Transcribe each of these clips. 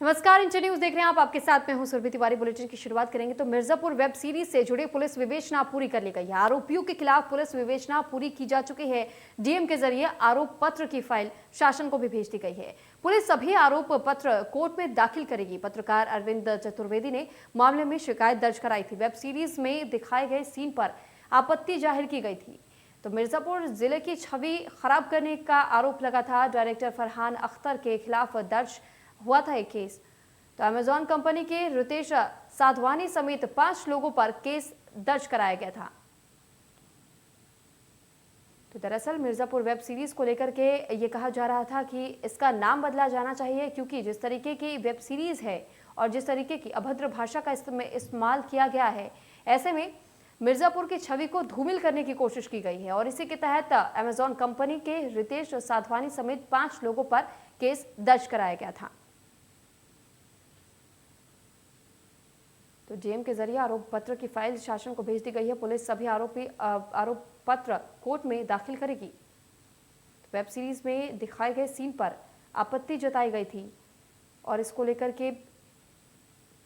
नमस्कार, inter news देख रहे हैं आप। आपके साथ मैं हूं सुरभि तिवारी। बुलेटिन की शुरुआत करेंगे तो मिर्जापुर वेब सीरीज से जुड़े पुलिस विवेचना पूरी कर ली गई है। आरोपियों के खिलाफ पुलिस विवेचना पूरी की जा चुकी है। डीएम के जरिए आरोप पत्र की फाइल शासन को भी भेज दी गई है। पुलिस सभी आरोप पत्र कोर्ट में दाखिल करेगी। पत्रकार अरविंद चतुर्वेदी ने मामले में शिकायत दर्ज कराई थी। वेब सीरीज में दिखाए गए सीन पर आपत्ति जाहिर की गई थी। तो मिर्जापुर जिले की छवि खराब करने का आरोप लगा था। डायरेक्टर फरहान अख्तर के खिलाफ दर्ज हुआ था एक केस। तो अमेजॉन कंपनी के रितेश साधवानी समेत 5 लोगों पर केस दर्ज कराया गया था। तो दरअसल मिर्जापुर वेब सीरीज को लेकर के ये कहा जा रहा था कि इसका नाम बदला जाना चाहिए, क्योंकि जिस तरीके की वेब सीरीज है और जिस तरीके की अभद्र भाषा का इस्तेमाल किया गया है, ऐसे में मिर्जापुर की छवि को धूमिल करने की कोशिश की गई है। और इसी के तहत अमेजॉन कंपनी के रितेश साधवानी समेत 5 लोगों पर केस दर्ज कराया गया था। तो डीएम के जरिए आरोप पत्र की फाइल शासन को भेज दी गई है। पुलिस सभी आरोप पत्र कोर्ट में दाखिल करेगी। वेब सीरीज में दिखाए गए सीन पर आपत्ति जताई गई थी और इसको लेकर के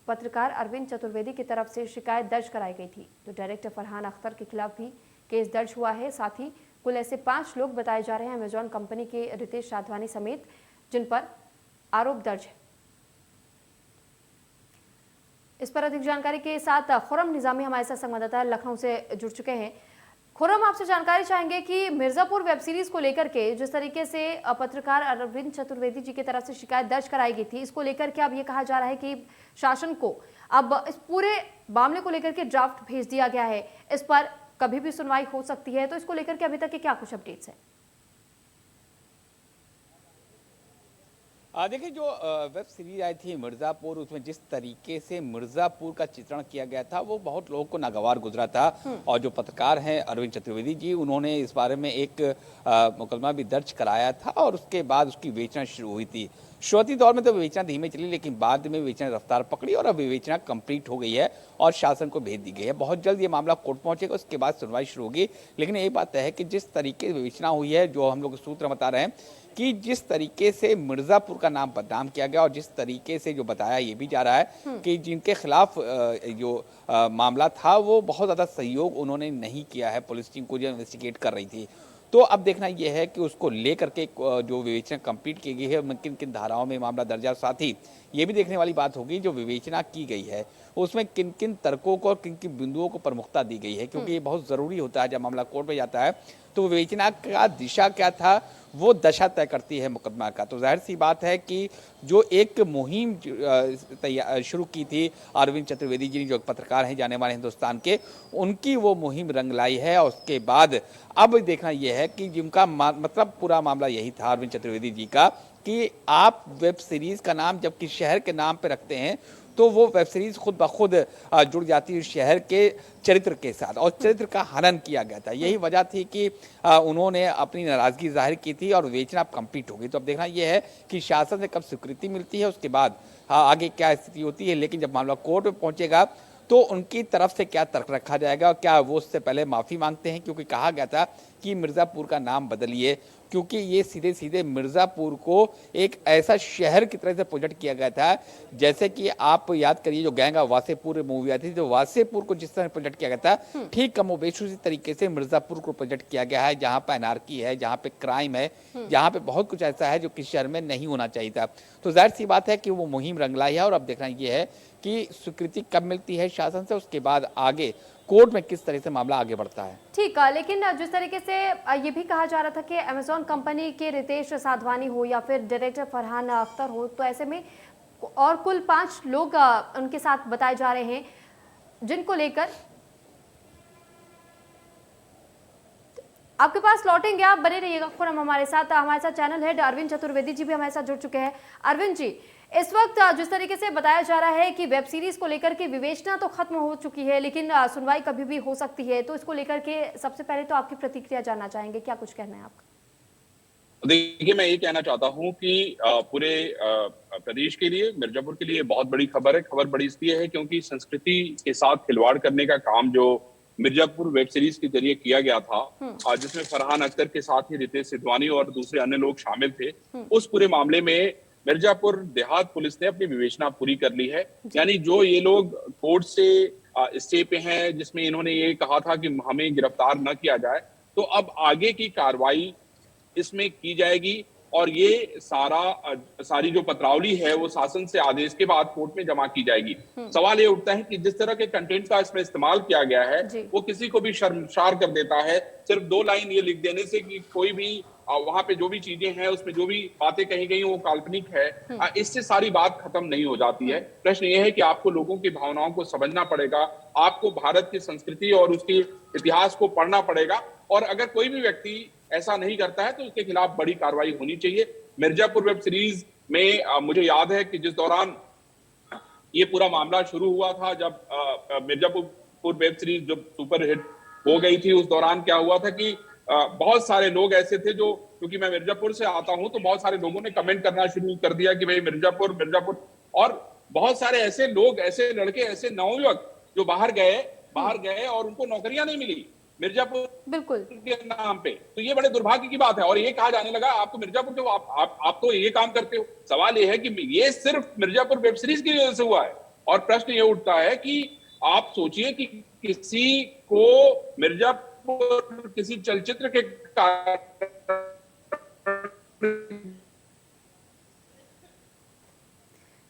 पत्रकार अरविंद चतुर्वेदी की तरफ से शिकायत दर्ज कराई गई थी। तो डायरेक्टर फरहान अख्तर के खिलाफ भी केस दर्ज हुआ है। साथ ही कुल ऐसे 5 लोग बताए जा रहे हैं अमेजॉन कंपनी के रितेश साधवानी समेत, जिन पर आरोप दर्ज है। इस पर अधिक जानकारी के साथ खुरम निजामी हमारे साथ संवाददाता लखनऊ से जुड़ चुके हैं। खुरम, आपसे जानकारी चाहेंगे कि मिर्जापुर वेब सीरीज को लेकर के जिस तरीके से पत्रकार अरविंद चतुर्वेदी जी की तरफ से शिकायत दर्ज कराई गई थी, इसको लेकर के अब ये कहा जा रहा है कि शासन को अब इस पूरे मामले को लेकर के ड्राफ्ट भेज दिया गया है। इस पर कभी भी सुनवाई हो सकती है, तो इसको लेकर के अभी तक के क्या कुछ अपडेट्स हैं? देखिए, जो वेब सीरीज आई थी मिर्ज़ापुर, उसमें जिस तरीके से मिर्ज़ापुर का चित्रण किया गया था वो बहुत लोगों को नागवार गुजरा था। और जो पत्रकार हैं अरविंद चतुर्वेदी जी, उन्होंने इस बारे में एक मुकदमा भी दर्ज कराया था और उसके बाद उसकी विवेचना शुरू हुई थी। शुरुआती दौर में तो विवेचना धीमे चली, लेकिन बाद में विवेचना रफ्तार पकड़ी और अब विवेचना कंप्लीट हो गई है और शासन को भेज दी गई है। बहुत जल्द ये मामला कोर्ट पहुंचेगा, उसके बाद सुनवाई शुरू होगी। लेकिन एक बात है कि जिस तरीके से विवेचना हुई है, जो हम लोग सूत्र बता रहे हैं कि जिस तरीके से मिर्जापुर का नाम बदनाम किया गया और जिस तरीके से जो बताया ये भी जा रहा है कि जिनके खिलाफ जो मामला था वो बहुत ज़्यादा सहयोग उन्होंने नहीं किया है पुलिस टीम को जो इन्वेस्टिगेट कर रही थी। तो अब देखना यह है कि उसको लेकर के जो विवेचना कंप्लीट की गई है, किन किन धाराओं में मामला दर्ज है। साथ ही ये भी देखने वाली बात होगी जो विवेचना की गई है उसमें किन किन तर्कों को और किन किन बिंदुओं को प्रमुखता दी गई है, क्योंकि ये बहुत ज़रूरी होता है। जब मामला कोर्ट में जाता है तो विवेचना का दिशा क्या था वो दशा तय करती है मुकदमा का। तो जाहिर सी बात है कि जो एक मुहिम शुरू की थी अरविंद चतुर्वेदी जी, जो पत्रकार हैं जाने माने हिंदुस्तान के, उनकी वो मुहिम रंग लाई है। और उसके बाद अब देखना यह है कि जिनका मतलब पूरा मामला यही था अरविंद चतुर्वेदी जी का कि आप वेब सीरीज का नाम जब किसी शहर के नाम पे रखते हैं तो वो वेब सीरीज खुद ब खुद जुड़ जाती है शहर के चरित्र के साथ, और चरित्र का हनन किया गया था। यही वजह थी कि उन्होंने अपनी नाराजगी जाहिर की थी और विवेचना कंप्लीट हो गई। तो अब देखना यह है कि शासन से कब स्वीकृति मिलती है, उसके बाद आगे क्या स्थिति होती है। लेकिन जब मामला कोर्ट में पहुंचेगा तो उनकी तरफ से क्या तर्क रखा जाएगा और क्या वो उससे पहले माफ़ी मांगते हैं, क्योंकि कहा गया था कि मिर्ज़ापुर का नाम बदलिए, क्योंकि ये सीधे सीधे मिर्ज़ापुर को एक ऐसा शहर की तरह से प्रोजेक्ट किया गया था। जैसे कि आप याद करिए जो गैंग ऑफ वासेपुर मूवी आई थी, जो वासेपुर को जिस तरह प्रोजेक्ट किया गया था, ठीक कमोबेश उसी तरीके से मिर्ज़ापुर को प्रोजेक्ट किया गया है, जहाँ पे अनार्की है, जहाँ पे क्राइम है, जहाँ पे बहुत कुछ ऐसा है जो किसी शहर में नहीं होना चाहिए था। तो जाहिर सी बात है कि वो मुहिम रंग लाई है और अब देखना ये है कि स्वीकृति कब मिलती है शासन से, उसके बाद आगे कोर्ट में किस तरह से मामला आगे बढ़ता है। ठीक है, लेकिन जिस तरीके से ये भी कहा जा रहा था कि अमेजॉन कंपनी के रितेश साधवानी हो या फिर डायरेक्टर फरहान अख्तर हो, तो ऐसे में और कुल 5 लोग उनके साथ बताए जा रहे हैं, जिनको लेकर आपके पास लौटेंगे। आप बने रहिएगा खुरम हमारे साथ चैनल हेड अरविंद चतुर्वेदी जी भी हमारे साथ जुड़ चुके हैं। अरविंद जी, इस वक्त जिस तरीके से बताया जा रहा है कि वेब सीरीज को लेकर के विवेचना तो खत्म हो चुकी है, लेकिन सुनवाई कभी भी हो सकती है, तो इसको लेकर के सबसे पहले तो आपकी प्रतिक्रिया जानना चाहेंगे, क्या कुछ कहना है आपका? देखिए, मैं ये कहना चाहता हूँ कि पूरे प्रदेश के लिए, मिर्जापुर के लिए बहुत बड़ी खबर है। खबर बड़ी इसलिए है क्योंकि संस्कृति के साथ खिलवाड़ करने का काम जो मिर्जापुर वेब सीरीज के जरिए किया गया था, जिसमें फरहान अख्तर के साथ ही रितेश सिधवानी और दूसरे अन्य लोग शामिल थे, उस पूरे मामले में मिर्जापुर देहात पुलिस ने अपनी विवेचना पूरी कर ली है। यानी जो ये लोग कोर्ट से स्टे पे हैं, जिसमें इन्होंने ये कहा था कि हमें गिरफ्तार न किया जाए, तो अब आगे की कार्रवाई इसमें की जाएगी और ये सारी जो पत्रावली है वो शासन से आदेश के बाद कोर्ट में जमा की जाएगी। सवाल ये उठता है कि जिस तरह के कंटेंट का इसमें इस्तेमाल किया गया है वो किसी को भी शर्मसार कर देता है। सिर्फ 2 लाइन ये लिख देने से कि कोई भी वहां पे जो भी चीजें हैं, उसमें जो भी बातें कही गई वो काल्पनिक है, इससे सारी बात खत्म नहीं हो जाती है। प्रश्न ये है कि आपको लोगों की भावनाओं को समझना पड़ेगा, आपको भारत की संस्कृति और उसके इतिहास को पढ़ना पड़ेगा, और अगर कोई भी व्यक्ति ऐसा नहीं करता है तो उसके खिलाफ बड़ी कार्रवाई होनी चाहिए। मिर्जापुर वेब सीरीज में मुझे याद है कि जिस दौरान ये पूरा मामला शुरू हुआ था, जब मिर्जापुर वेब सीरीज जब सुपर हिट हो गई थी, उस दौरान क्या हुआ था कि बहुत सारे लोग ऐसे थे जो, क्योंकि मैं मिर्जापुर से आता हूं, तो बहुत सारे लोगों ने कमेंट करना शुरू कर दिया कि भाई मिर्जापुर मिर्जापुर, और बहुत सारे ऐसे लोग, ऐसे लड़के, ऐसे नवयुवक जो बाहर गए और उनको नौकरियां नहीं मिली मिर्जापुर बिल्कुल के नाम पे। तो ये बड़े दुर्भाग्य की बात है, और ये कहा जाने लगा आपको मिर्जापुर के आप तो ये काम करते हो। सवाल ये है कि ये सिर्फ मिर्जापुर वेब सीरीज की वजह से हुआ है, और प्रश्न ये उठता है कि आप सोचिए कि किसी को मिर्जापुर किसी चलचित्र के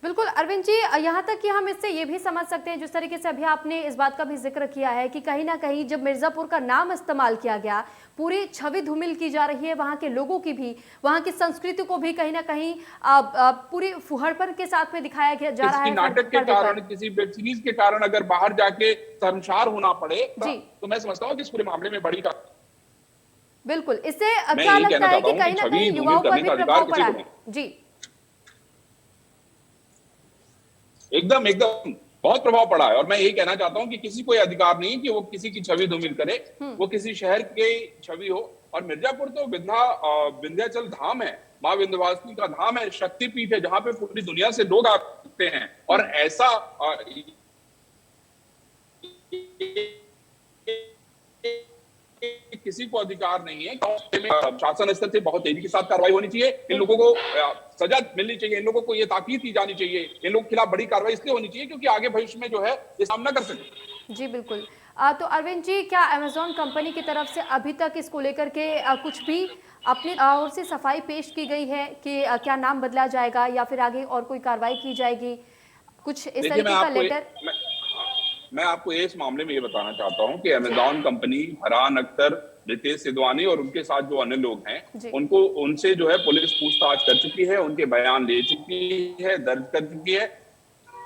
बिल्कुल अरविंद जी, यहाँ तक कि हम इससे ये भी समझ सकते हैं, जिस तरीके से अभी आपने इस बात का भी जिक्र किया है कि कहीं ना कहीं जब मिर्जापुर का नाम इस्तेमाल किया गया, पूरी छवि धूमिल की जा रही है वहाँ के लोगों की भी, वहाँ की संस्कृति को भी कहीं ना कहीं पूरी फुहड़पन के साथ में दिखाया गया जा रहा है। नाटक के कारण, किसी वेब सीरीज के कारण अगर बाहर जाके शर्मसार होना पड़े तो मैं समझता हूँ कि इस पूरे मामले में बड़ी बिल्कुल, इससे क्या लगता है कि कहीं ना कहीं युवाओं पर भी प्रभाव पड़ा है? जी एकदम बहुत प्रभाव पड़ा है, और मैं यही कहना चाहता हूं कि किसी को अधिकार नहीं कि वो किसी की छवि धूमिल करे, वो किसी शहर की छवि हो। और मिर्जापुर तो विंध्याचल धाम है, माँ विंध्यवासिनी का धाम है, शक्तिपीठ है, जहां पे पूरी दुनिया से लोग आते हैं, और ऐसा किसी को अधिकार नहीं है। शासन स्तर से बहुत तेजी के साथ कार्रवाई होनी चाहिए, इन लोगों को सजा मिलनी चाहिए, इन लोगों को ये ताकीद दी जानी चाहिए, इन लोगों के खिलाफ बड़ी कार्रवाई इसलिए होनी चाहिए क्योंकि आगे भविष्य में जो है ये सामना कर सके। जी बिल्कुल। तो अरविंद जी, क्या अमेज़न कंपनी की तरफ से अभी तक इसको लेकर के कुछ भी अपनी ओर से सफाई पेश की गई है कि क्या नाम बदला जाएगा या फिर आगे और कोई कार्रवाई की जाएगी, कुछ इस तरीके का लेटर? मैं आपको इस मामले में ये बताना चाहता हूं कि अमेज़न कंपनी, फरहान अख्तर, रितेश सिद्धवानी और उनके साथ जो अन्य लोग हैं, उनसे जो है पुलिस पूछताछ कर चुकी है, उनके बयान ले चुकी है, दर्ज कर चुकी है।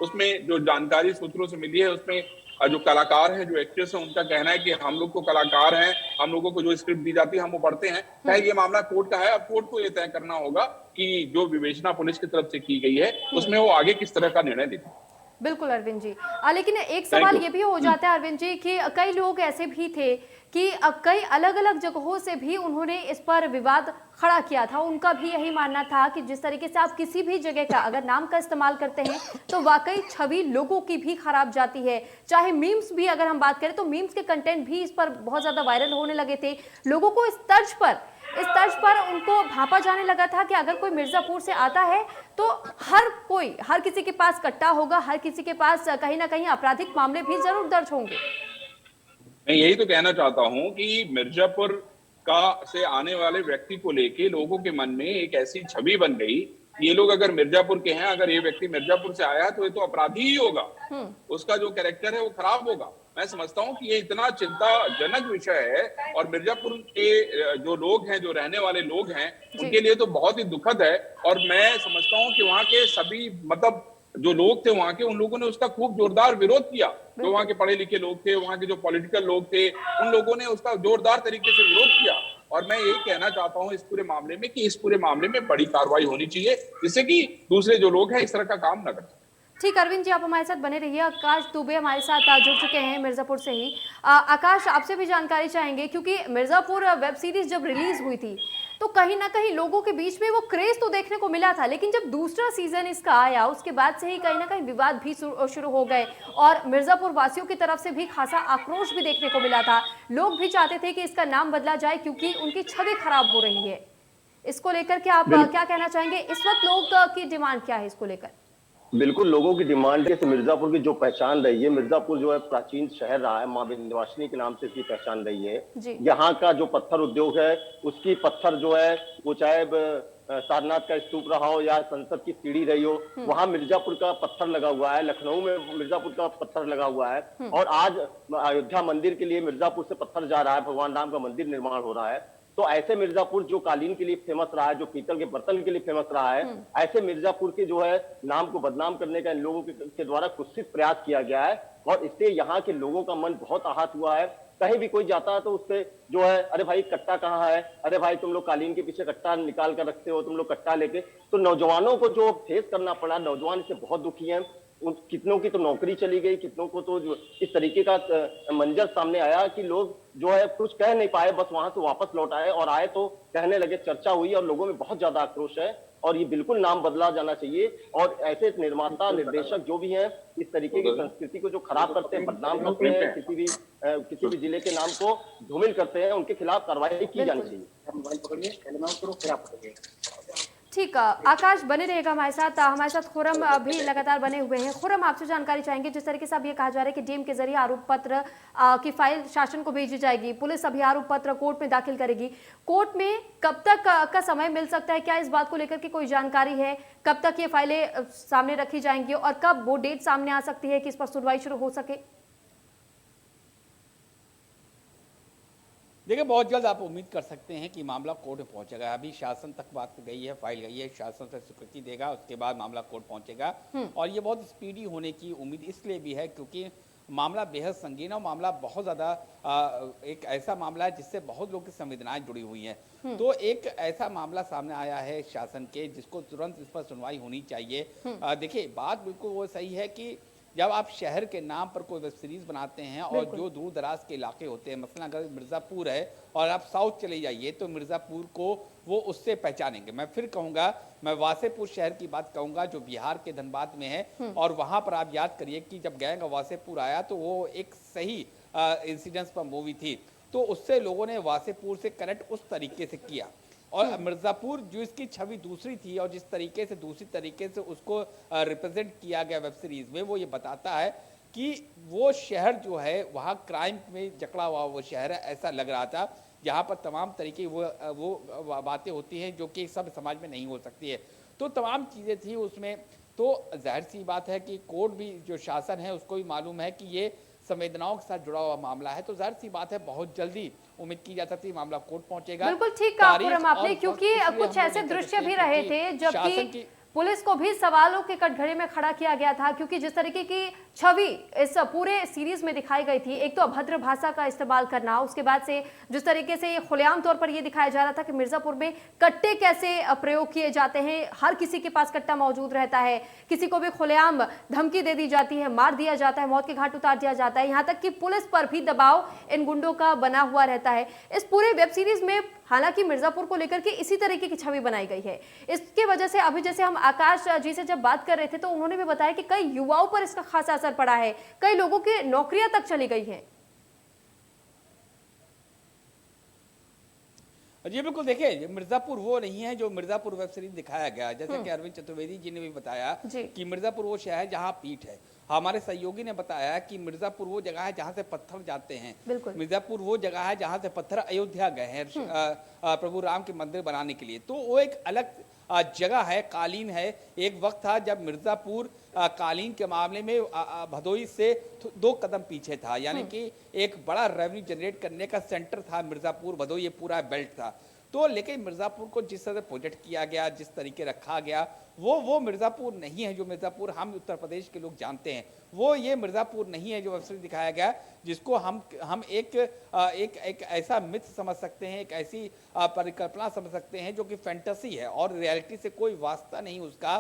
उसमें जो जानकारी सूत्रों से मिली है, उसमें जो कलाकार हैं, जो एक्ट्रेस हैं, उनका कहना है कि हम लोग को कलाकार हैं, हम लोगों को जो स्क्रिप्ट दी जाती है हम वो पढ़ते हैं। खैर ये मामला कोर्ट का है, अब कोर्ट को ये तय करना होगा कि जो विवेचना पुलिस की तरफ से की गई है उसमें वो आगे किस तरह का निर्णय देती है। बिल्कुल अरविंद जी, लेकिन एक सवाल ये भी हो जाता है अरविंद जी कि कई लोग ऐसे भी थे कि कई अलग अलग जगहों से भी उन्होंने इस पर विवाद खड़ा किया था। उनका भी यही मानना था कि जिस तरीके से आप किसी भी जगह का अगर नाम का इस्तेमाल करते हैं तो वाकई छवि लोगों की भी खराब जाती है। चाहे मीम्स भी अगर हम बात करें तो मीम्स के कंटेंट भी इस पर बहुत ज्यादा वायरल होने लगे थे। लोगों को इस तर्ज पर उनको भांपा जाने लगा था कि अगर कोई मिर्जापुर से आता है तो हर किसी के पास कट्टा होगा, हर किसी के पास कहीं ना कहीं आपराधिक मामले भी जरूर दर्ज होंगे। मैं यही तो कहना चाहता हूं कि मिर्जापुर से आने वाले व्यक्ति को लेके लोगों के मन में एक ऐसी छवि बन गई, ये लोग अगर मिर्जापुर के हैं, अगर ये व्यक्ति मिर्जापुर से आया तो ये तो अपराधी ही होगा, उसका जो कैरेक्टर है वो खराब होगा। मैं समझता हूं कि ये इतना चिंताजनक विषय है, और मिर्जापुर के जो लोग हैं, जो रहने वाले लोग हैं, उनके लिए तो बहुत ही दुखद है। और मैं समझता हूं कि वहां के सभी जो लोग थे वहां के, उन लोगों ने उसका खूब जोरदार विरोध किया। जो वहां के पढ़े लिखे लोग थे, वहां के जो पॉलिटिकल लोग थे, उन लोगों ने उसका जोरदार तरीके से विरोध किया। और मैं यही कहना चाहता हूं इस पूरे मामले में कि इस पूरे मामले में बड़ी कार्रवाई होनी चाहिए, जिससे कि दूसरे जो लोग हैं इस तरह का काम न कर। ठीक, अरविंद जी आप हमारे साथ बने रहिए। आकाश दुबे हमारे साथ जुड़ चुके हैं मिर्जापुर से ही। आकाश, आपसे भी जानकारी चाहेंगे क्योंकि मिर्जापुर वेब सीरीज जब रिलीज हुई थी तो कहीं ना कहीं लोगों के बीच में वो क्रेज तो देखने को मिला था, लेकिन जब दूसरा सीजन इसका आया उसके बाद से ही कहीं ना कहीं विवाद भी शुरू हो गए और मिर्जापुर वासियों की तरफ से भी खासा आक्रोश भी देखने को मिला था। लोग भी चाहते थे कि इसका नाम बदला जाए क्योंकि उनकी छवि खराब हो रही है। इसको लेकर के आप क्या कहना चाहेंगे? इस वक्त लोग की डिमांड क्या है इसको लेकर? बिल्कुल, लोगों की डिमांड जैसे मिर्जापुर की जो पहचान रही है, मिर्जापुर जो है प्राचीन शहर रहा है, माँ विंध्यवासिनी के नाम से इसकी पहचान रही है। जी। यहाँ का जो पत्थर उद्योग है, उसकी पत्थर जो है वो चाहे सारनाथ का स्तूप रहा हो या संसद की सीढ़ी रही हो, वहां मिर्जापुर का पत्थर लगा हुआ है। लखनऊ में मिर्जापुर का पत्थर लगा हुआ है और आज अयोध्या मंदिर के लिए मिर्जापुर से पत्थर जा रहा है, भगवान राम का मंदिर निर्माण हो रहा है। तो ऐसे मिर्जापुर जो कालीन के लिए फेमस रहा है, जो पीतल के बर्तन के लिए फेमस रहा है, ऐसे मिर्जापुर के जो है नाम को बदनाम करने का इन लोगों के द्वारा कुत्सित प्रयास किया गया है और इससे यहाँ के लोगों का मन बहुत आहत हुआ है। कहीं भी कोई जाता है तो उससे जो है, अरे भाई कट्टा कहाँ है, अरे भाई तुम लोग कालीन के पीछे कट्टा निकाल कर रखते हो, तुम लोग कट्टा लेके। तो नौजवानों को जो फेस करना पड़ा, नौजवान इससे बहुत दुखी हैं। कितनों की तो नौकरी चली गई, कितनों को तो इस तरीके का मंजर सामने आया कि लोग जो है कुछ कह नहीं पाए, बस वहां से वापस लौट आए और आए तो कहने लगे, चर्चा हुई और लोगों में बहुत ज्यादा आक्रोश है और ये बिल्कुल नाम बदला जाना चाहिए। और ऐसे निर्माता निर्देशक जो भी हैं, इस तरीके की संस्कृति को जो खराब करते हैं, बदनाम करते हैं, किसी भी जिले के नाम को धूमिल करते हैं, उनके खिलाफ कार्रवाई की जानी चाहिए। ठीक, आकाश बने रहेगा हमारे साथ खुरम भी लगातार बने हुए हैं। खुरम, आपसे जानकारी चाहेंगे, जिस तरीके से अब ये कहा जा रहा है कि डीएम के जरिए आरोप पत्र की फाइल शासन को भेजी जाएगी, पुलिस अभी आरोप पत्र कोर्ट में दाखिल करेगी, कोर्ट में कब तक का समय मिल सकता है? क्या इस बात को लेकर के कोई जानकारी है? कब तक ये फाइलें सामने रखी जाएंगी और कब वो डेट सामने आ सकती है कि इस पर सुनवाई शुरू हो सके? देखिए, बहुत जल्द आप उम्मीद कर सकते हैं कि मामला कोर्ट में पहुंचेगा। अभी शासन तक बात गई है, फाइल गई है, शासन से स्वीकृति देगा, उसके बाद मामला कोर्ट पहुंचेगा। और ये बहुत स्पीडी होने की उम्मीद इसलिए भी है क्योंकि मामला बेहद संगीन है और मामला बहुत ज़्यादा एक ऐसा मामला है जिससे बहुत लोगों की संवेदनाएं जुड़ी हुई हैं। तो एक ऐसा मामला सामने आया है शासन के, जिसको तुरंत इस पर सुनवाई होनी चाहिए। देखिए, बात बिल्कुल वो सही है कि जब आप शहर के नाम पर कोई वेब सीरीज बनाते हैं और जो दूर दराज के इलाके होते हैं, मसलन अगर मिर्ज़ापुर है और आप साउथ चले जाइए तो मिर्ज़ापुर को वो उससे पहचानेंगे। मैं फिर कहूँगा, मैं वासेपुर शहर की बात कहूँगा जो बिहार के धनबाद में है और वहाँ पर आप याद करिए कि जब गैंग वासेपुर आया तो वो एक सही इंसिडेंस पर मूवी थी, तो उससे लोगों ने वासेपुर से कनेक्ट उस तरीके से किया। और मिर्ज़ापुर जो इसकी छवि दूसरी थी और जिस तरीके से दूसरी तरीके से उसको रिप्रेजेंट किया गया वेब सीरीज में, वो ये बताता है कि वो शहर जो है वहाँ क्राइम में जकड़ा हुआ वो शहर है, ऐसा लग रहा था, जहाँ पर तमाम तरीके वो बातें होती हैं जो कि सब समाज में नहीं हो सकती है। तो तमाम चीज़ें थी उसमें। तो जाहिर सी बात है कि कोर्ट भी, जो शासन है, उसको भी मालूम है कि ये संवेदनाओं के साथ जुड़ा हुआ मामला है, तो जाहिर सी बात है बहुत जल्दी उम्मीद की जा सकती है मामला कोर्ट पहुंचेगा। बिल्कुल ठीक कहा पूरम आपने, क्योंकि कुछ ऐसे दृश्य भी रहे थे जबकि पुलिस को भी सवालों के कटघरे में खड़ा किया गया था, क्योंकि जिस तरीके की छवि इस पूरे सीरीज में दिखाई गई थी, एक तो अभद्र भाषा का इस्तेमाल करना, उसके बाद से जिस तरीके से ये खुलेआम तौर पर ये दिखाया जा रहा था कि मिर्जापुर में कट्टे कैसे प्रयोग किए जाते हैं, हर किसी के पास कट्टा मौजूद रहता है, किसी को भी खुलेआम धमकी दे दी जाती है, मार दिया जाता है, मौत के घाट उतार दिया जाता है, यहाँ तक कि पुलिस पर भी दबाव इन गुंडों का बना हुआ रहता है। इस पूरे वेब सीरीज में हालांकि मिर्जापुर को लेकर के इसी तरीके की छवि बनाई गई है। इसके वजह से अभी जैसे हम आकाश जी से जब बात कर रहे थे तो उन्होंने भी बताया कि कई युवाओं पर इसका खासा असर पड़ा है, कई लोगों की नौकरियां तक चली गई हैं। जी बिल्कुल, देखिए मिर्जापुर वो नहीं है जो मिर्जापुर वेब सीरीज दिखाया गया, जैसे कि अरविंद चतुर्वेदी जी ने भी बताया कि मिर्जापुर वो शहर है जहाँ पीठ है। हमारे सहयोगी ने बताया कि मिर्जापुर वो जगह है जहाँ से पत्थर जाते हैं, मिर्जापुर वो जगह है जहाँ से पत्थर अयोध्या गए हैं प्रभु राम के मंदिर बनाने के लिए। तो वो एक अलग जगह है, कालीन है। एक वक्त था जब मिर्जापुर कालीन के मामले में भदोई से 2 कदम पीछे था, यानी कि एक बड़ा रेवेन्यू जनरेट करने का सेंटर था मिर्जापुर, भदोई ये पूरा बेल्ट था। तो लेकिन मिर्जापुर को जिस तरह से प्रोजेक्ट किया गया, जिस तरीके रखा गया, वो मिर्जापुर नहीं है जो मिर्जापुर हम उत्तर प्रदेश के लोग जानते हैं। वो ये मिर्जापुर नहीं है जो वेब सीरीज दिखाया गया, जिसको हम एक ऐसा मिथ समझ सकते हैं, एक ऐसी परिकल्पना समझ सकते हैं जो कि फैंटेसी है और रियलिटी से कोई वास्ता नहीं उसका।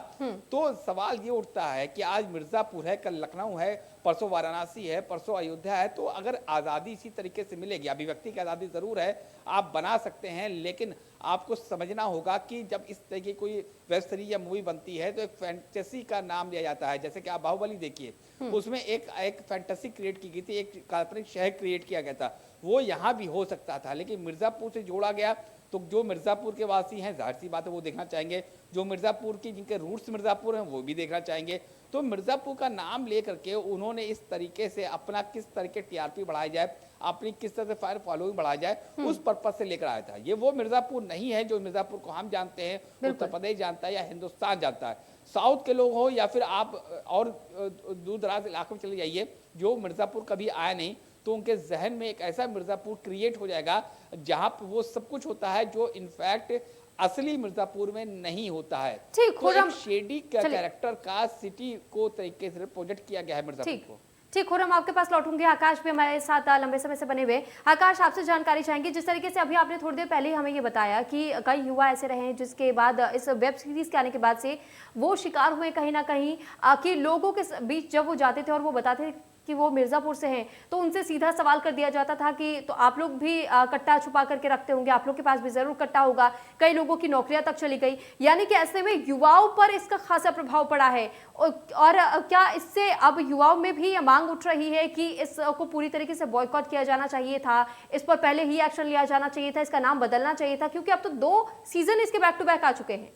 तो सवाल ये उठता है कि आज मिर्जापुर है, कल लखनऊ है, परसों वाराणसी है, परसों अयोध्या है। तो अगर आज़ादी इसी तरीके से मिलेगी, अभिव्यक्ति की आज़ादी ज़रूर है, आप बना सकते हैं, लेकिन आपको समझना होगा कि जब इस तरह की कोई वेब सीरीज या मूवी बनती है तो एक फैंटेसी का नाम लिया जाता है। जैसे कि आप बाहुबली देखिए, उसमें एक फैंटेसी क्रिएट की गई थी, एक काल्पनिक शहर क्रिएट किया गया था, वो यहाँ भी हो सकता था, लेकिन मिर्जापुर से जोड़ा गया तो जो मिर्ज़ापुर के वासी हैं जाहिर सी बात है वो देखना चाहेंगे, जो मिर्ज़ापुर की जिनके रूट्स मिर्ज़ापुर हैं वो भी देखना चाहेंगे। तो मिर्ज़ापुर का नाम लेकर के उन्होंने इस तरीके से अपना किस तरीके टीआरपी बढ़ाई जाए, अपनी किस तरह से फायर फॉलोइंग बढ़ाई जाए, उस पर्पज से लेकर आया था। ये वो मिर्ज़ापुर नहीं है जो मिर्ज़ापुर को हम जानते हैं, उत्तर प्रदेश जानता है या हिंदुस्तान जानता है। साउथ के लोग हो या फिर आप और दूर दराज इलाके में चले जाइए, जो मिर्ज़ापुर कभी आया नहीं, तो उनके जहन में एक ऐसा मिर्ज़ापुर क्रिएट हो जाएगा जहां पर वो सब कुछ होता है जो इनफैक्ट असली मिर्ज़ापुर में नहीं होता है। ठीक, तो एक शेडी कैरेक्टर का सिटी को तरीके से प्रोजेक्ट किया गया है मिर्ज़ापुर को। ठीक, खुर्रम आपके पास लौटूंगी। आकाश भी हमारे साथ लंबे समय से बने हुए। आकाश, आपसे जानकारी चाहेंगे, जिस तरीके से अभी आपने थोड़ी देर पहले ही हमें ये बताया कि कई युवा ऐसे रहे हैं जिसके बाद इस वेब सीरीज के आने के बाद से वो शिकार हुए कहीं ना कहीं कि लोगों के बीच जब वो जाते थे और वो बताते थे कि वो मिर्ज़ापुर से हैं, तो उनसे सीधा सवाल कर दिया जाता था कि तो आप लोग भी कट्टा छुपा करके रखते होंगे, आप लोग के पास भी जरूर कट्टा होगा। कई लोगों की नौकरियां तक चली गई। यानी कि ऐसे में युवाओं पर इसका खासा प्रभाव पड़ा है। और क्या इससे अब युवाओं में भी ये मांग उठ रही है कि इसको पूरी तरीके से बॉयकॉट किया जाना चाहिए था, इस पर पहले ही एक्शन लिया जाना चाहिए था, इसका नाम बदलना चाहिए था, क्योंकि अब तो 2 सीजन इसके बैक टू बैक आ चुके हैं।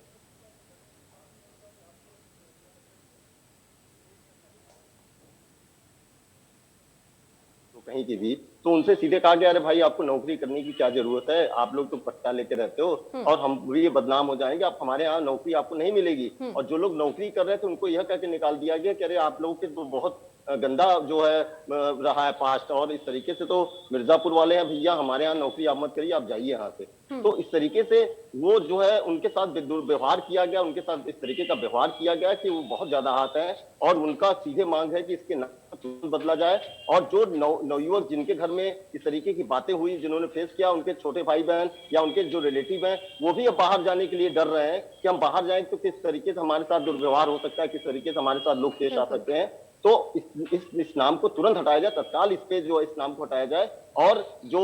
कहीं की भी, तो उनसे सीधे कहा गया, अरे भाई आपको नौकरी करने की क्या जरूरत है, आप लोग तो पट्टा लेके रहते हो और हम भी ये बदनाम हो जाएंगे, आप हमारे यहाँ नौकरी आपको नहीं मिलेगी। और जो लोग नौकरी कर रहे थे उनको यह कह के निकाल दिया गया कि अरे आप लोगों के तो बहुत गंदा जो है रहा है पास्ट, और इस तरीके से तो मिर्जापुर वाले हैं भैया, हमारे यहाँ नौकरी आप मत करिए, आप जाइए यहाँ से। तो इस तरीके से वो जो है उनके साथ दुर्व्यवहार किया गया, उनके साथ इस तरीके का व्यवहार किया गया कि वो बहुत ज्यादा हाथ है। और उनका सीधे मांग है कि इसके नाम तुरंत बदला जाए, और जो नवयुवक जिनके घर में इस तरीके की बातें हुई, जिन्होंने फेस किया, उनके छोटे भाई बहन या उनके जो रिलेटिव हैं, वो भी अब बाहर जाने के लिए डर रहे हैं कि हम बाहर जाएं तो किस तरीके से हमारे साथ दुर्व्यवहार हो सकता है, किस तरीके से हमारे साथ लोग पेश आ सकते हैं। तो इस नाम को तुरंत हटाया जाए, तत्काल इस पे जो है इस नाम को हटाया जाए। और जो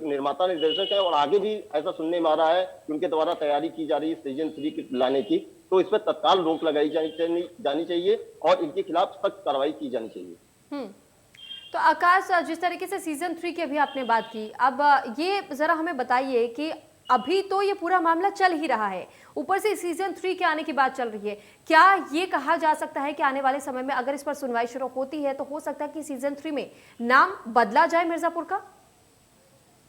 निर्माता निर्देशक है, और आगे भी ऐसा सुनने में आ रहा है कि उनके द्वारा तैयारी की जा रही है सीजन 3 लाने की, तो इस पर तत्काल रोक लगाई जानी चाहिए और इनके खिलाफ सख्त कार्रवाई की जानी चाहिए। तो आकाश, जिस तरीके से सीजन 3 की अभी आपने बात की, अब ये जरा हमें बताइए कि अभी तो ये पूरा मामला चल ही रहा है, ऊपर से सीजन 3 के आने की बात चल रही है। क्या ये कहा जा सकता है कि आने वाले समय में अगर इस पर सुनवाई शुरू होती है तो हो सकता है कि सीजन 3 में नाम बदला जाए मिर्जापुर का?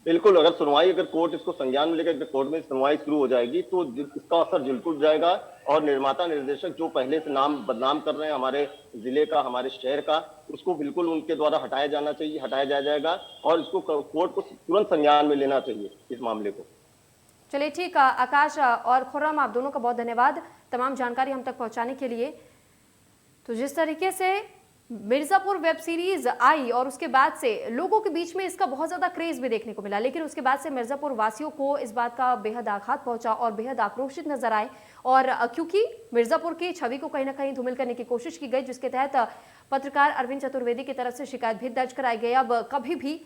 बिल्कुल, अगर कोर्ट इसको संज्ञान में लेकर कोर्ट में सुनवाई शुरू हो जाएगी तो इसका असर बिल्कुल जाएगा। और निर्माता निर्देशक जो पहले से नाम बदनाम कर रहे हैं हमारे जिले का, हमारे शहर का, उसको बिल्कुल उनके द्वारा हटाया जाएगा और इसको कोर्ट को तुरंत संज्ञान में लेना चाहिए इस मामले को। चलिए ठीक, आकाश और खुर्रम, आप दोनों का बहुत धन्यवाद तमाम जानकारी हम तक पहुंचाने के लिए। तो जिस तरीके से मिर्जापुर वेब सीरीज आई और उसके बाद से लोगों के बीच में इसका बहुत ज्यादा क्रेज भी देखने को मिला, लेकिन उसके बाद से मिर्जापुर वासियों को इस बात का बेहद आघात पहुंचा और बेहद आक्रोशित नजर आए। और क्योंकि मिर्जापुर की छवि को कहीं ना कहीं धूमिल करने की कोशिश की गई, जिसके तहत पत्रकार अरविंद चतुर्वेदी की तरफ से शिकायत भी दर्ज कराई गई। अब कभी भी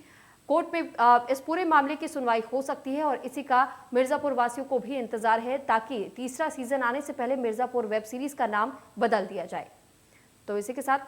कोर्ट में इस पूरे मामले की सुनवाई हो सकती है और इसी का मिर्जापुर वासियों को भी इंतजार है, ताकि तीसरा सीजन आने से पहले मिर्जापुर वेब सीरीज का नाम बदल दिया जाए। तो इसी के साथ